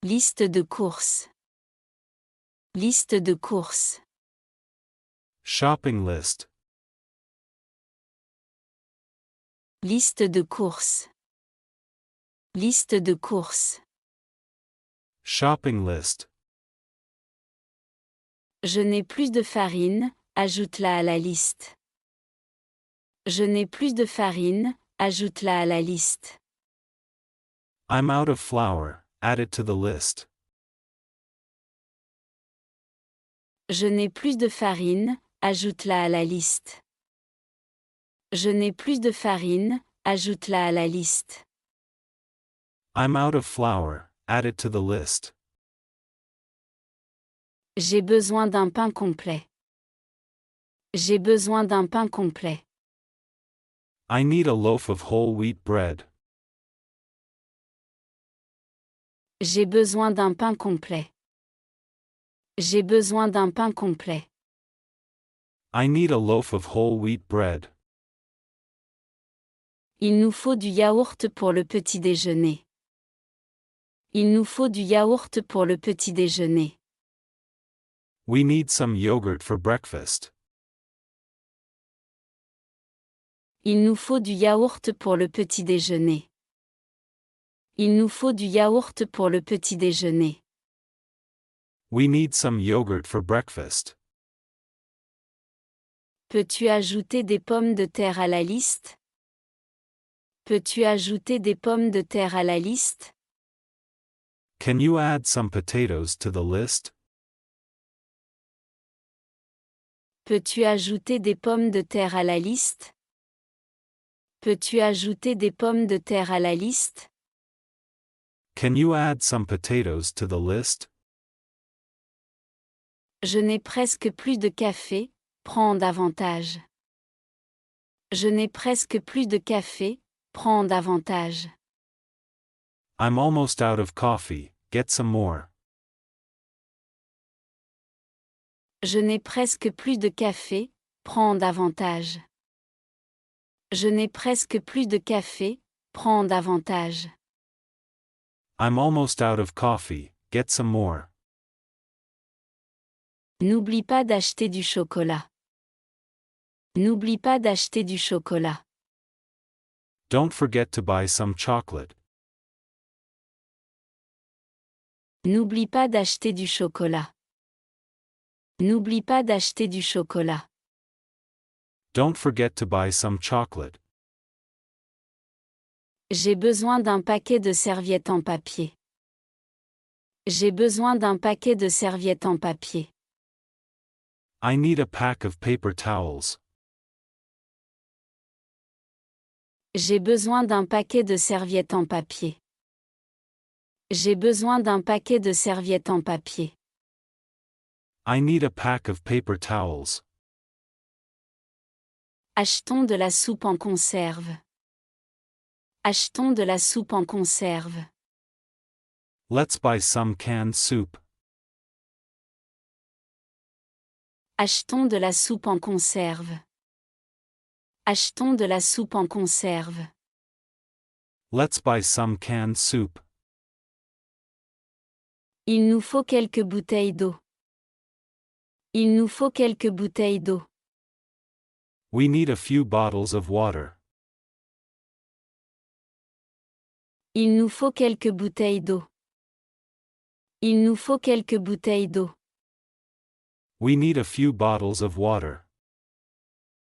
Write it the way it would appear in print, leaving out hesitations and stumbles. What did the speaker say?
Liste de courses. Liste de courses. Shopping list. Liste de courses. Liste de courses. Shopping list. Je n'ai plus de farine, ajoute-la à la liste. Je n'ai plus de farine, ajoute-la à la liste. I'm out of flour, add it to the list. Je n'ai plus de farine, ajoute-la à la liste. Je n'ai plus de farine, ajoute-la à la liste. I'm out of flour, add it to the list. J'ai besoin d'un pain complet. J'ai besoin d'un pain complet. I need a loaf of whole wheat bread. J'ai besoin d'un pain complet. J'ai besoin d'un pain complet. I need a loaf of whole wheat bread. Il nous faut du yaourt pour le petit déjeuner. Il nous faut du yaourt pour le petit déjeuner. We need some yogurt for breakfast. Il nous faut du yaourt pour le petit déjeuner. Il nous faut du yaourt pour le petit déjeuner. We need some yogurt for breakfast. Peux-tu ajouter des pommes de terre à la liste? Peux-tu ajouter des pommes de terre à la liste? Can you add some potatoes to the list? Peux-tu ajouter des pommes de terre à la liste? Peux-tu ajouter des pommes de terre à la liste? Can you add some potatoes to the list? Je n'ai presque plus de café, prends davantage. Je n'ai presque plus de café, prends davantage. I'm almost out of coffee, get some more. Je n'ai presque plus de café, prends davantage. Je n'ai presque plus de café, prends davantage. I'm almost out of coffee, get some more. N'oublie pas d'acheter du chocolat. N'oublie pas d'acheter du chocolat. Don't forget to buy some chocolate. N'oublie pas d'acheter du chocolat. N'oublie pas d'acheter du chocolat. Don't forget to buy some chocolate. J'ai besoin d'un paquet de serviettes en papier. J'ai besoin d'un paquet de serviettes en papier. I need a pack of paper towels. J'ai besoin d'un paquet de serviettes en papier. J'ai besoin d'un paquet de serviettes en papier. I need a pack of paper towels. Achetons de la soupe en conserve. Achetons de la soupe en conserve. Let's buy some canned soup. Achetons de la soupe en conserve. Achetons de la soupe en conserve. Let's buy some canned soup. Il nous faut quelques bouteilles d'eau. Il nous faut quelques bouteilles d'eau. We need a few bottles of water. Il nous faut quelques bouteilles d'eau. Il nous faut quelques bouteilles d'eau. We need a few bottles of water.